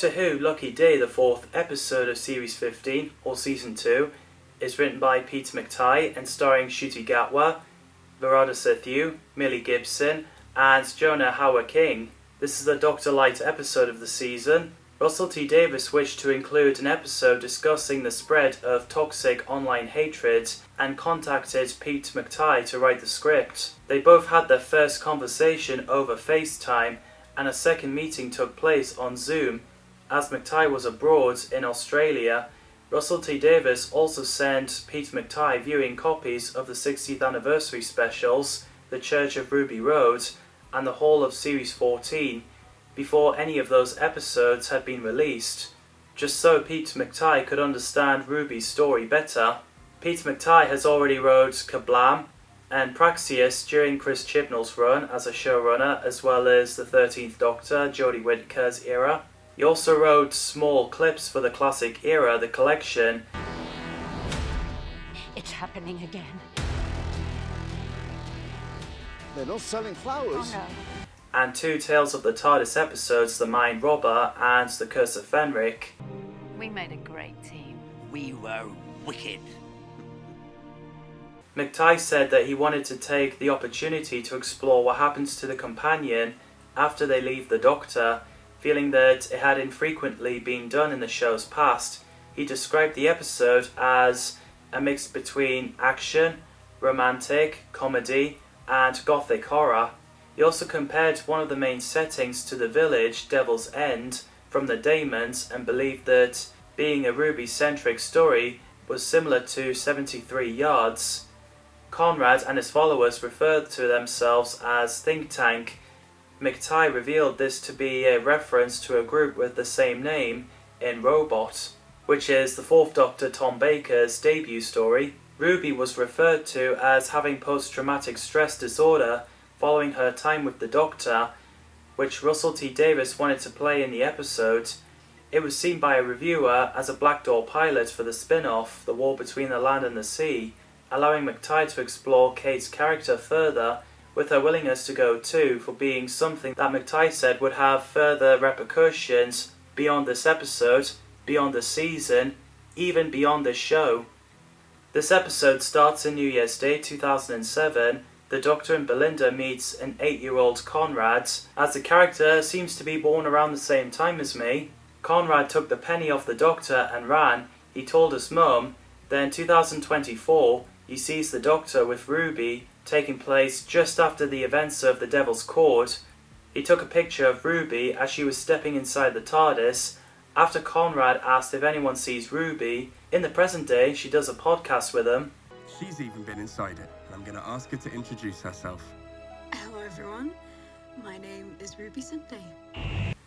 Doctor Who Lucky Day, the 4th episode of Series 15, or Season 2, is written by Peter McTighe and starring Ncuti Gatwa, Verada Sethiu, Millie Gibson, and Jonah Hauer-King. This is the Doctor Light episode of the season. Russell T Davies wished to include an episode discussing the spread of toxic online hatred and contacted Pete McTighe to write the script. They both had their first conversation over FaceTime, and a second meeting took place on Zoom. As McTighe was abroad in Australia, Russell T Davies also sent Pete McTighe viewing copies of the 60th anniversary specials, The Church of Ruby Road, and the whole of Series 14, before any of those episodes had been released, just so Pete McTighe could understand Ruby's story better. Pete McTighe has already wrote Kablam and Praxeus during Chris Chibnall's run as a showrunner, as well as the 13th Doctor, Jodie Whittaker's era. He also wrote small clips for the classic era, the collection. It's happening again. They're not selling flowers. Oh no. And 2 Tales of the TARDIS episodes, The Mind Robber and The Curse of Fenric. We made a great team. We were wicked. McTighe said that he wanted to take the opportunity to explore what happens to the companion after they leave the Doctor, feeling that it had infrequently been done in the show's past. He described the episode as a mix between action, romantic, comedy, and gothic horror. He also compared one of the main settings to the village, Devil's End, from the Daemons, and believed that being a Ruby-centric story was similar to 73 Yards. Conrad and his followers referred to themselves as Think Tank. McTighe revealed this to be a reference to a group with the same name in Robot, which is the 4th Doctor Tom Baker's debut story. Ruby was referred to as having post-traumatic stress disorder following her time with the Doctor, which Russell T Davies wanted to play in the episode. It was seen by a reviewer as a Black Door pilot for the spin-off, The War Between the Land and the Sea, allowing McTighe to explore Kate's character further, with her willingness to go too, for being something that McTighe said would have further repercussions beyond this episode, beyond the season, even beyond this show. This episode starts in New Year's Day 2007. The Doctor and Belinda meets an 8-year-old Conrad, as the character seems to be born around the same time as me. Conrad took the penny off the Doctor and ran. He told his mum. Then 2024, he sees the Doctor with Ruby, taking place just after the events of the Devil's Court. He took a picture of Ruby as she was stepping inside the TARDIS. After Conrad asked if anyone sees Ruby, in the present day she does a podcast with him. She's even been inside it, and I'm going to ask her to introduce herself. Hello everyone, my name is Ruby Sunday.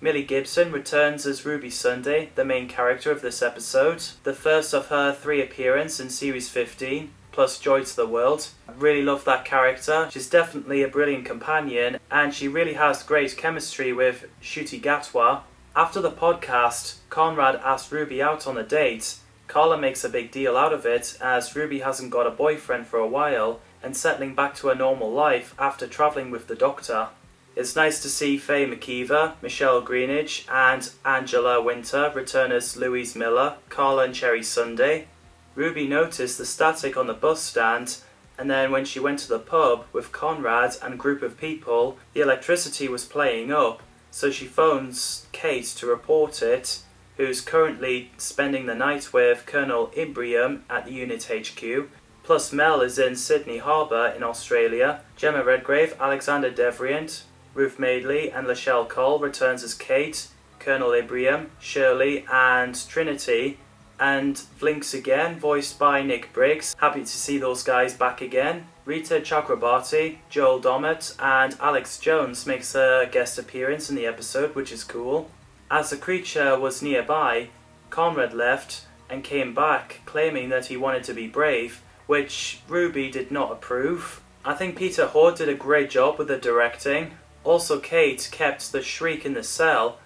Millie Gibson returns as Ruby Sunday, the main character of this episode, the first of her 3 appearances in Series 15, plus Joy to the World. I really love that character. She's definitely a brilliant companion, and she really has great chemistry with Ncuti Gatwa. After the podcast, Conrad asked Ruby out on a date. Carla makes a big deal out of it, as Ruby hasn't got a boyfriend for a while and settling back to a normal life after travelling with the Doctor. It's nice to see Faye McKeever, Michelle Greenidge and Angela Winter return as Louise Miller, Carla and Cherry Sunday. Ruby noticed the static on the bus stand, and then when she went to the pub with Conrad and a group of people, the electricity was playing up, so she phones Kate to report it, who's currently spending the night with Colonel Ibrium at the unit HQ. Plus Mel is in Sydney Harbour in Australia. Gemma Redgrave, Alexander Devrient, Ruth Madeley and Lachelle Cole returns as Kate, Colonel Ibrium, Shirley and Trinity, and Vlinks again, voiced by Nick Briggs. Happy to see those guys back again. Rita Chakrabarti, Joel Dommett and Alex Jones makes a guest appearance in the episode, which is cool. As the creature was nearby, Conrad left and came back, claiming that he wanted to be brave, which Ruby did not approve. I think Peter Horde did a great job with the directing. Also, Kate kept the shriek in the cell.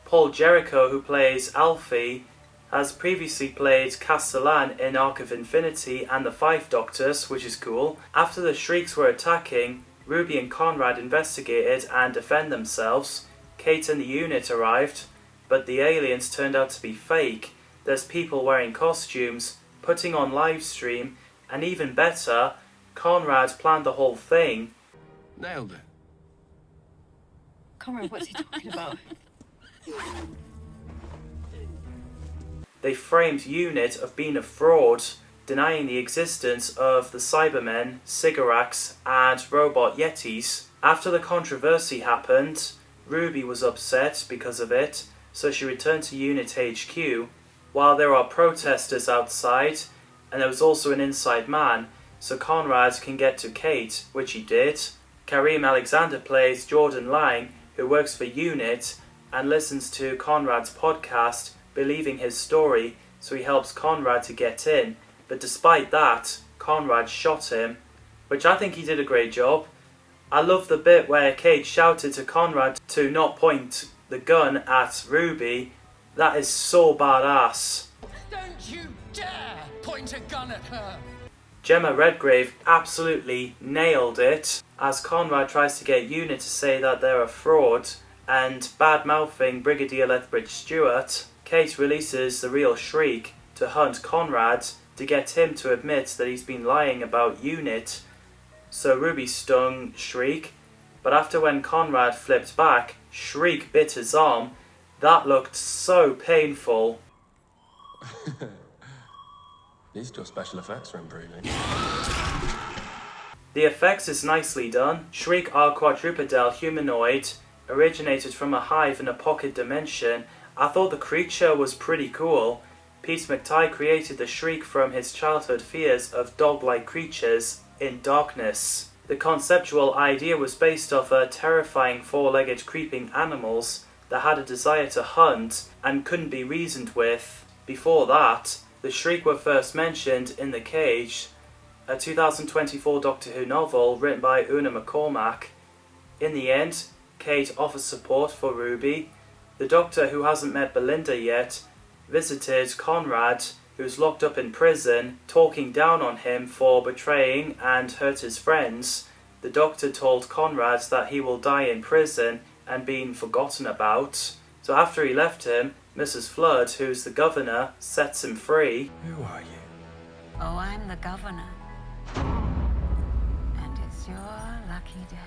Paul Jericho, who plays Alfie, has previously played Castellan in Arc of Infinity and the Five Doctors, which is cool. After the Shrieks were attacking, Ruby and Conrad investigated and defend themselves. Kate and the unit arrived, but the aliens turned out to be fake. There's people wearing costumes, putting on live stream, and even better, Conrad planned the whole thing. Nailed it. Conrad, what's he talking about? They framed UNIT of being a fraud, denying the existence of the Cybermen, Sigarax, and Robot Yetis. After the controversy happened, Ruby was upset because of it, so she returned to UNIT HQ. While there are protesters outside, and there was also an inside man, so Conrad can get to Kate, which he did. Kareem Alexander plays Jordan Lang, who works for UNIT and listens to Conrad's podcast, believing his story, so he helps Conrad to get in. But despite that, Conrad shot him, which I think he did a great job. I love the bit where Kate shouted to Conrad to not point the gun at Ruby. That is so badass. Don't you dare point a gun at her! Gemma Redgrave absolutely nailed it, as Conrad tries to get UNIT to say that they're a fraud, and bad-mouthing Brigadier Lethbridge Stewart, Kate releases the real Shriek to hunt Conrad to get him to admit that he's been lying about UNIT. So Ruby stung Shriek, but after when Conrad flipped back, Shriek bit his arm. That looked so painful. These two special effects are improving. The effects is nicely done. Shriek are quadrupedal humanoid, originated from a hive in a pocket dimension. I thought the creature was pretty cool. Pete McTighe created the Shriek from his childhood fears of dog-like creatures in Darkness. The conceptual idea was based off terrifying four-legged creeping animals that had a desire to hunt and couldn't be reasoned with. Before that, the Shriek were first mentioned in The Cage, a 2024 Doctor Who novel written by Una McCormack. In the end, Kate offers support for Ruby. The Doctor, who hasn't met Belinda yet, visited Conrad, who's locked up in prison, talking down on him for betraying and hurt his friends. The Doctor told Conrad that he will die in prison and being forgotten about. So after he left him, Mrs. Flood, who's the governor, sets him free. Who are you? Oh, I'm the governor. And it's your lucky day.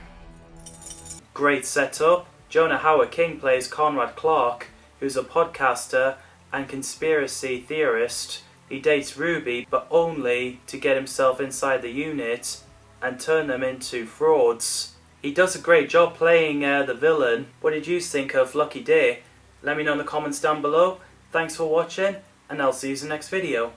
Great setup. Jonah Hauer-King plays Conrad Clark, who's a podcaster and conspiracy theorist. He dates Ruby, but only to get himself inside the unit and turn them into frauds. He does a great job playing the villain. What did you think of Lucky Day? Let me know in the comments down below. Thanks for watching, and I'll see you in the next video.